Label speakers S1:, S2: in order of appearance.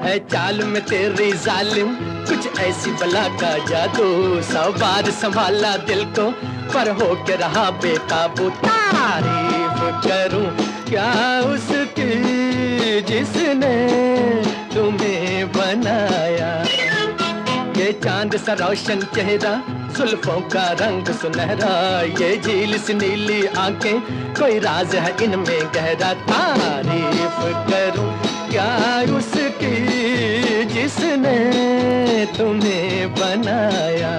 S1: है चाल में तेरी जालिम, कुछ ऐसी बला का जादू। 100 बार संभाला दिल को पर हो के रहा बेकाबू। तारीफ करूं क्या उसकी जिसने तुम्हें बनाया। ये चांद सा रोशन चेहरा, जुल्फों का रंग सुनहरा, ये झील सी नीली आंखें, कोई राज है इनमें गहरा। तारीफ करूं क्या उसकी जिसने तुम्हें बनाया।